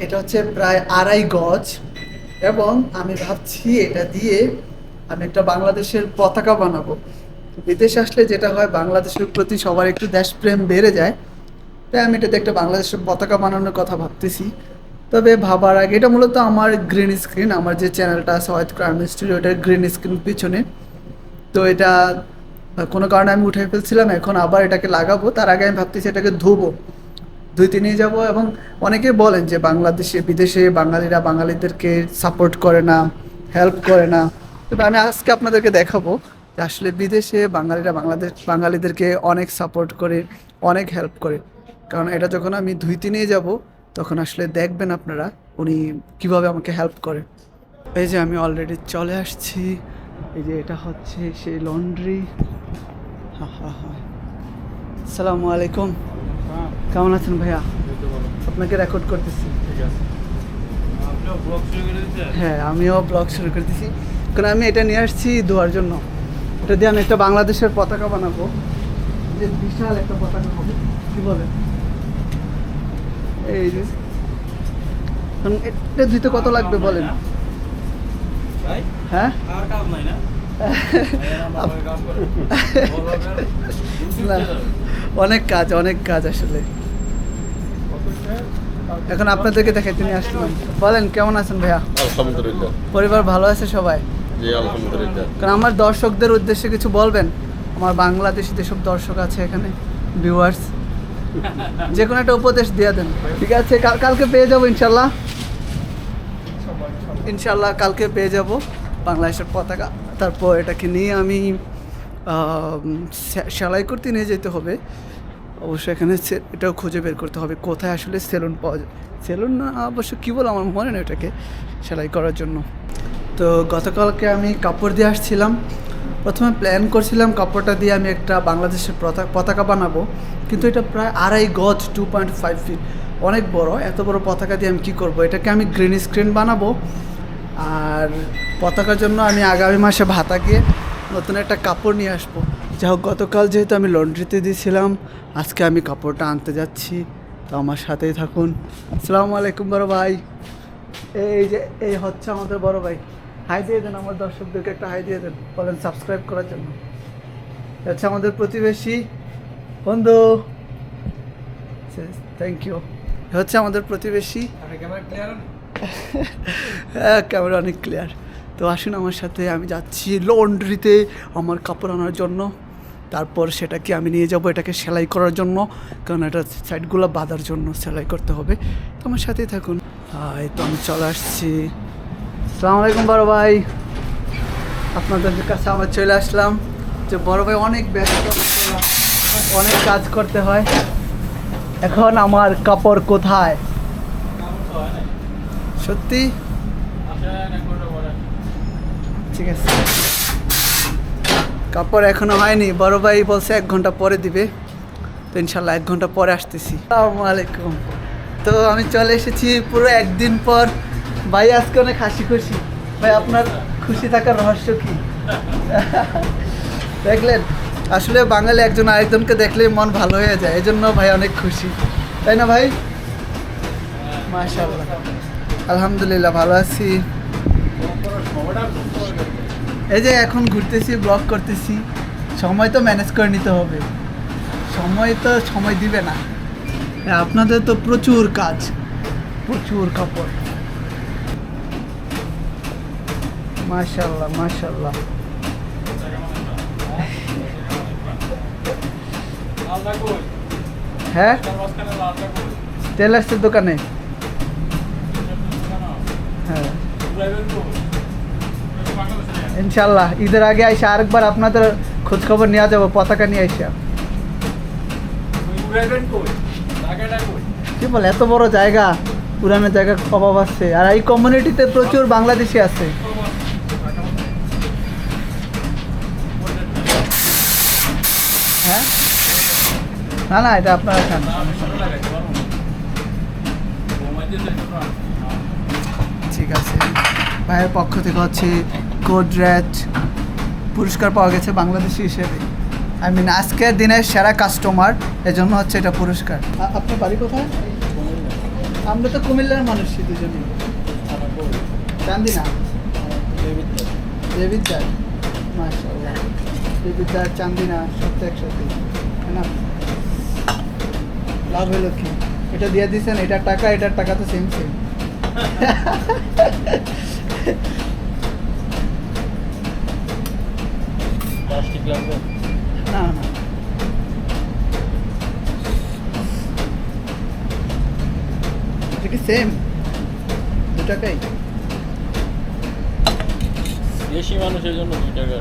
এটা হচ্ছে প্রায় 2.5 গজ, এবং আমি ভাবছি এটা দিয়ে আমি একটা বাংলাদেশের পতাকা বানাবো। বিদেশে আসলে যেটা হয়, বাংলাদেশের প্রতি সবার একটু দেশপ্রেম বেড়ে যায়, তাই আমি এটাতে একটা বাংলাদেশের পতাকা বানানোর কথা ভাবতেছি। তবে ভাবার আগে, এটা মূলত আমার গ্রিন স্ক্রিন, আমার যে চ্যানেলটা আছে হয়তো ক্রাইম স্টুডিও, ওটার গ্রিন স্ক্রিন পিছনে। তো এটা কোনো কারণে আমি উঠে ফেলছিলাম, এখন আবার এটাকে লাগাবো। তার আগে আমি ভাবতেছি এটাকে ধুবো, ধুইতে নিয়ে যাব। এবং অনেকে বলেন যে বাংলাদেশে বিদেশে বাঙালিরা বাঙালিদেরকে সাপোর্ট করে না, হেল্প করে না। তবে আমি আজকে আপনাদেরকে দেখাবো যে আসলে বিদেশে বাঙালিরা বাঙালিদেরকে অনেক সাপোর্ট করে, অনেক হেল্প করে। কারণ এটা যখন আমি ধুইতে নিয়ে যাব, তখন আসলে দেখবেন আপনারা উনি কিভাবে আমাকে হেল্প করে। এই যে আমি অলরেডি চলে আসছি, এই যে এটা হচ্ছে সেই লন্ড্রি। হা হা হা। আসসালামু আলাইকুম, কেমন আছেন ভাইয়া? আপনাকে রেকর্ড করতেছি। হ্যাঁ, আমিও ব্লগ শুরু করতেছি, কারণ আমি এটা নিয়ে আসছি ধোয়ার জন্য। এটা দিয়ে আমি একটা বাংলাদেশের পতাকা বানাবো, যে বিশাল একটা পতাকা হবে। কি বলেন? এই যে এটা ধুইতে কত লাগবে বলেন? হ্যাঁ, না, অনেক কাজ, অনেক কাজ আসলে। এখন আপনাদেরকে দেখাইতে নিয়ে আসলাম। বলেন কেমন আছেন ভাইয়া? আলহামদুলিল্লাহ। পরিবার ভালো আছে সবাই? জি আলহামদুলিল্লাহ। কারণ আমার দর্শকদের উদ্দেশ্যে কিছু বলবেন, আমার বাংলাদেশি যেসব দর্শক আছে এখানে, ভিউয়ার্স, যে কোনো একটা উপদেশ দিয়ে দেন। ঠিক আছে, কালকে পেয়ে যাবো ইনশাল্লাহ। ইনশাল্লাহ কালকে পেয়ে যাব বাংলাদেশের পতাকা। তারপর এটাকে নিয়ে আমি সেলাই করতে নিয়ে যেতে হবে। অবশ্যই এখানে এটাও খুঁজে বের করতে হবে কোথায় আসলে সেলুন পাওয়া যায়। সেলুন না, অবশ্য কী বলো, আমার মনে নেই এটাকে সেলাই করার জন্য। তো গতকালকে আমি কাপড় দিয়ে আসছিলাম। প্রথমে প্ল্যান করছিলাম কাপড়টা দিয়ে আমি একটা বাংলাদেশের পতাকা বানাবো, কিন্তু এটা প্রায় 2.5 গজ, 2.5 ফিট, অনেক বড়। এত বড় পতাকা দিয়ে আমি কী করবো? এটাকে আমি গ্রিন স্ক্রিন বানাবো। আর পতাকার জন্য আমি আগামী মাসে ভাতা গিয়ে নতুন একটা কাপড় নিয়ে আসবো। যাই হোক, গতকাল যেহেতু আমি লন্ড্রিতে দিয়েছিলাম, আজকে আমি কাপড়টা আনতে যাচ্ছি। তো আমার সাথেই থাকুন। আসসালামু আলাইকুম বড় ভাই। এই যে এই হচ্ছে আমাদের বড় ভাই। হাই দিয়ে দেন আমার দর্শকদেরকে, একটা হাই দিয়ে দেন, বলেন সাবস্ক্রাইব করার জন্য। হচ্ছে আমাদের প্রতিবেশী বন্ধু, থ্যাংক ইউ। হচ্ছে আমাদের প্রতিবেশী। হ্যাঁ, ক্যামেরা অনেক ক্লিয়ার। তো আসুন আমার সাথে, আমি যাচ্ছি লন্ড্রিতে আমার কাপড় আনার জন্য। তারপর সেটাকে আমি নিয়ে যাব এটাকে সেলাই করার জন্য, কারণ এটা সাইডগুলো বাঁধার জন্য সেলাই করতে হবে। তো আমার সাথেই থাকুন। এই তো আমি চলে আসছি। আসসালামু আলাইকুম বড় ভাই, আপনাদের কাছে আবার চলে আসলাম। যে বড় ভাই অনেক ব্যস্ত, অনেক কাজ করতে হয়। এখন আমার কাপড় কোথায়? সত্যি? ঠিক আছে, কাপড় এখনো হয়নি। বড় ভাই বলছে 1 ঘন্টা পরে দিবে। তো ইনশাল্লাহ 1 ঘন্টা পরে আসতেছি। আসসালামু আলাইকুম। তো আমি চলে এসেছি পুরো 1 দিন পর। ভাই আজকে অনেক হাসি খুশি। ভাই আপনার খুশি থাকার রহস্য কি? দেখলেন, আসলে বাঙালি একজন আরেকজনকে দেখলেই মন ভালো হয়ে যায়, এই জন্য ভাই অনেক খুশি, তাই না ভাই? মাশাআল্লাহ, আলহামদুলিল্লাহ ভালো আছি। এই যে এখন ঘুরতেছি, ব্লগ করতেছি, সময় তো ম্যানেজ করে নিতে হবে। সময় তো সময় দিবে না। আপনাদের তো প্রচুর কাজ, প্রচুর কাপড়। মাশাআল্লাহ মাশাআল্লাহ। হ্যাঁ, টেলার্সের দোকানে। হ্যাঁ ইনশাল্লাহ ঈদের আগে আইসা আরেকবার আপনাদের খোঁজ খবর নেওয়া যাবো, পতাকা নিয়ে আইসা। কি বলে, এত বড় জায়গা, পুরানো জায়গার অভাব আছে। আর এই কমিউনিটিতে প্রচুর বাংলাদেশি আছে। হ্যাঁ, না না, এটা আপনারা খান। ঠিক আছে, ভাইয়ের পক্ষ থেকে হচ্ছে গোদরেজ পুরস্কার পাওয়া গেছে বাংলাদেশি হিসেবে। আই মিন আজকের দিনের সেরা কাস্টমার, এজন্য হচ্ছে এটা পুরস্কার। আপনার বাড়ি কোথায়? আমরা তো কুমিল্লার মানুষ দুজনই। চান্দি না দেবিদ্যার, মাশাআল্লাহ দেবিদ্যার চান্দিনা সব তো একসাথে, তাই না? লাভ হলো কি, এটা দিয়ে দিচ্ছেন, এটার টাকা তো সেম সেম। প্লাস্টিক লাগবে? না না, এটা কি সেম 2 টাকাই? দেশি মানুষের জন্য 2 টাকা।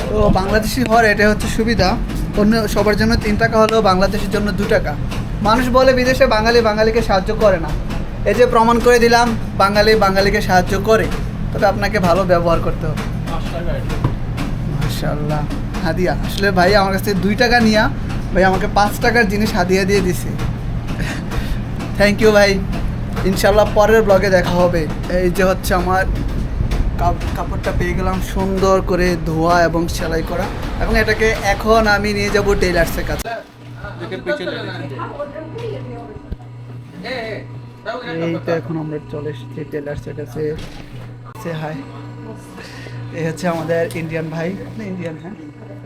তো বাংলাদেশি হওয়ার এটা হচ্ছে সুবিধা, অন্য সবার জন্য 3 টাকা হলেও বাংলাদেশের জন্য 2 টাকা। মানুষ বলে বিদেশে বাঙালিকে সাহায্য করে না, এই যে প্রমাণ করে দিলাম বাঙালিকে সাহায্য করে, তবে আপনাকে ভালো ব্যবহার করতে হবে। 5 টাকা। মাশাআল্লাহ হাদিয়া, আসলে ভাই আমার কাছ থেকে 2 টাকা নিয়া ভাই আমাকে 5 টাকার জিনিস হাদিয়া দিয়ে দিছে। থ্যাংক ইউ ভাই, ইনশাল্লাহ পরের ব্লগে দেখা হবে। এই যে হচ্ছে আমার কাপড়টা পেয়ে গেলাম সুন্দর করে ধোয়া এবং সেলাই করা, এবং এটাকে এখন আমি নিয়ে যাব টেইলার্সের কাছে। এই তো এখন আমরা চলে এসেছি টেইলার্সের কাছে। সে হাই, এই হচ্ছে আমাদের ইন্ডিয়ান ভাই, ইন্ডিয়ান, হ্যাঁ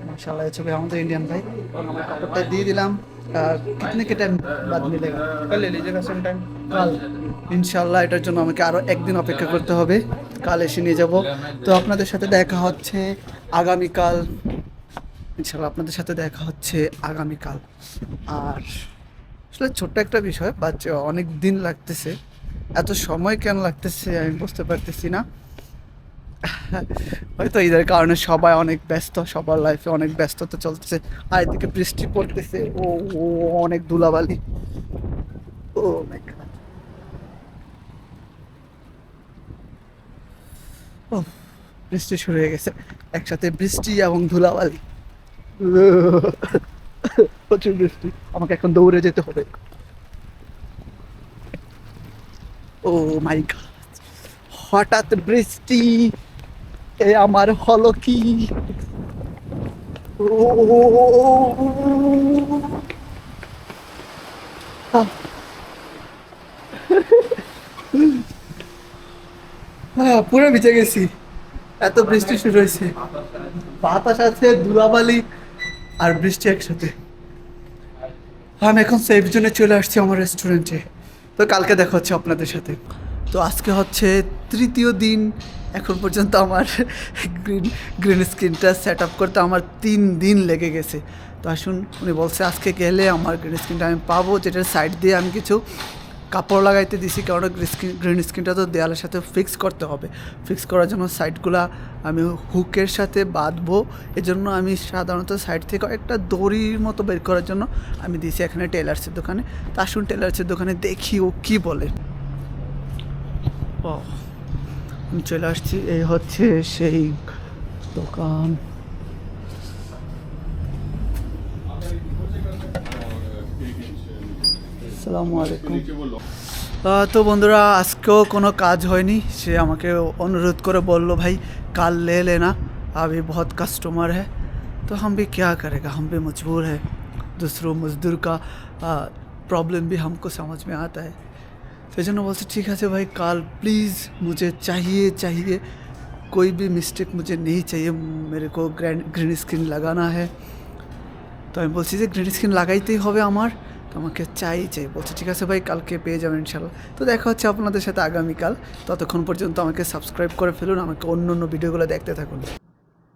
মাশাআল্লাহ, এই ছবি আমাদের ইন্ডিয়ান ভাই। আমরা কাপড়টা দিয়ে দিলাম। कितने के टाइम बाद मिलेगा? कल ले लीजिएगा सेम टाइम। কাল ইনশাল্লাহ, এটার জন্য আমাকে আরও একদিন অপেক্ষা করতে হবে, কাল এসে নিয়ে যাব। তো আপনাদের সাথে দেখা হচ্ছে আগামীকাল, ইনশাল্লাহ আপনাদের সাথে দেখা হচ্ছে আগামীকাল। আর আসলে ছোট্ট একটা বিষয়, বাট অনেক দিন লাগতেছে, এত সময় কেন লাগতেছে আমি বুঝতে পারতেছি না। হয়তো ঈদের কারণে সবাই অনেক ব্যস্ত, সবার লাইফে অনেক ব্যস্ততা চলতেছে। আর এদিকে বৃষ্টি পড়তেছে, ও ও অনেক ধুলাবালি, ও মাই গড। ও বৃষ্টি শুরু হয়ে গেছে, একসাথে বৃষ্টি এবং ধুলাবালি, প্রচুর বৃষ্টি, আমাকে এখন দৌড়ে যেতে হবে। ও মাই গড, হঠাৎ বৃষ্টি, এ আমার হলো কি? পুরো ভিজে গেছি, এত বৃষ্টি শুরু হয়েছে, বাতাস আছে, ধুলাবালি আর বৃষ্টি একসাথে। আমি এখন সেফ জোনে চলে আসছি আমার রেস্টুরেন্টে। তো কালকে দেখা হচ্ছে আপনাদের সাথে। তো আজকে হচ্ছে 3য় দিন, এখন পর্যন্ত আমার গ্রিন স্ক্রিনটা সেট আপ করতে আমার 3 দিন লেগে গেছে। তো আসুন, উনি বলছে আজকে গেলে আমার গ্রিন স্ক্রিনটা আমি পাবো, যেটার সাইড দিয়ে আমি কিছু কাপড় লাগাইতে দিছি, কারণ গ্রিন স্ক্রিনটা তো দেয়ালের সাথে ফিক্স করতে হবে। ফিক্স করার জন্য সাইডগুলা আমি হুকের সাথে বাঁধবো, এজন্য আমি সাধারণত সাইড থেকে একটা দড়ির মতো বের করার জন্য আমি দিয়েছি এখানে টেলার্সের দোকানে। তো আসুন টেলার্সের দোকানে দেখি ও কী বলে। ও আমি চলে আসছি, এই হচ্ছে সেই দোকান। আসসালামু আলাইকুম। তো বন্ধুরা, আজকেও কোনো কাজ হয়নি, সে আমাকে অনুরোধ করে বলল ভাই কাল ले लेना, अभी बहुत कस्टमर है। तो हम भी क्या करेगा, हम भी मजबूर है, दूसरों मजदूर का प्रॉब्लम भी हमको समझ में आता है। সেই জন্য বলছে ঠিক আছে ভাই, কাল प्लीज़ मुझे चाहिए कोई भी मिस्टेक मुझे नहीं चाहिए, मेरे को ग्रीन स्क्रीन लगाना है। তো আমি বলছি যে গ্রিন স্ক্রিন লাগাইতেই হবে আমার, তো আমাকে চাই বলছে ঠিক আছে ভাই, কালকে পেয়ে যাবেন ইনশাল্লাহ। তো দেখা হচ্ছে আপনাদের সাথে আগামীকাল, ততক্ষণ পর্যন্ত আমাকে সাবস্ক্রাইব করে ফেলুন, আমাকে অন্য ভিডিওগুলো দেখতে থাকুন।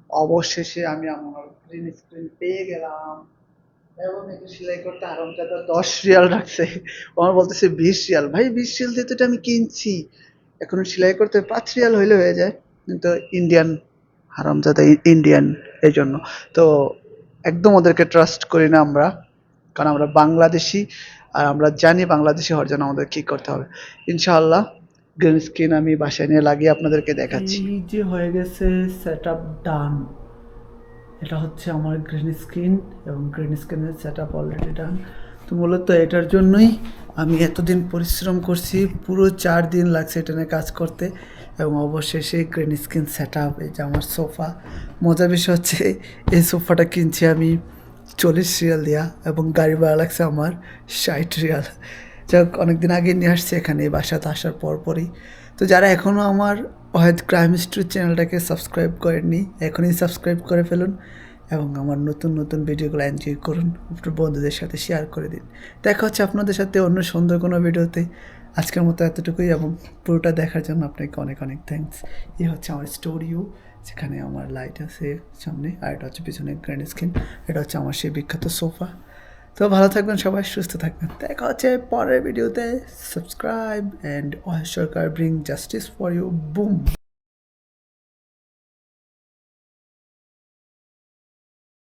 অবশেষে আমি আমার গ্রিন স্ক্রিন পেয়ে গেলাম, এবং একটু সেলাই করতে আরামজাদা 10 রিয়াল রাখছে, আমার বলতেছে 20 রিয়াল। ভাই 20 রিয়াল দিয়ে তো এটা আমি কিনছি, এখন সেলাই করতে 5 রিয়াল হইলে হয়ে যায়, কিন্তু ইন্ডিয়ান হারামজাদা, ইন্ডিয়ান, এই জন্য তো একদম ওদেরকে ট্রাস্ট করি না আমরা, কারণ আমরা বাংলাদেশি, আর আমরা জানি বাংলাদেশি হওয়ার জন্য আমাদের কী করতে হবে। ইনশাআল্লাহ গ্রিন স্ক্রিন আমি বাসায় নিয়ে লাগিয়ে আপনাদেরকে দেখাচ্ছি। এই যে হয়ে গেছে সেট আপ ডান, এটা হচ্ছে আমার গ্রিন স্ক্রিন, এবং গ্রিন স্ক্রিনের সেট আপ অলরেডি ডান। তো মূলত এটার জন্যই আমি এতদিন পরিশ্রম করছি, পুরো 4 দিন লাগছে এটা নিয়ে কাজ করতে, এবং অবশেষে গ্রিন স্ক্রিন সেট আপ। এই যে আমার সোফা, মজার বিষয় হচ্ছে এই সোফাটা কিনছি আমি 40 রিয়াল দেওয়া, এবং গাড়ি ভাড়া লাগছে আমার 60 রিয়াল। যাক অনেকদিন আগে নিয়ে আসছি এখানে এই বাসাতে আসার পরই। তো যারা এখনও আমার অহেদ ক্রাইম স্টোরি চ্যানেলটাকে সাবস্ক্রাইব করেননি এখনই সাবস্ক্রাইব করে ফেলুন এবং আমার নতুন নতুন ভিডিওগুলো এনজয় করুন, আপনার বন্ধুদের সাথে শেয়ার করে দিন। দেখা হচ্ছে আপনাদের সাথে অন্য সুন্দর কোনো ভিডিওতে। আজকের মতো এতটুকুই এবং পুরোটা দেখার জন্য আপনাকে অনেক অনেক থ্যাঙ্কস। এই হচ্ছে আমার স্টোরিও, যেখানে আমার লাইট আছে সামনে, আর এটা হচ্ছে পিছনে গ্র্যান্ড স্ক্রিন, এটা হচ্ছে আমার সেই বিখ্যাত সোফা। তো ভালো থাকবেন সবাই, সুস্থ থাকবেন, দেখা হচ্ছে পরের ভিডিওতে। Subscribe and Ahed Sarkar bring justice for you, broom.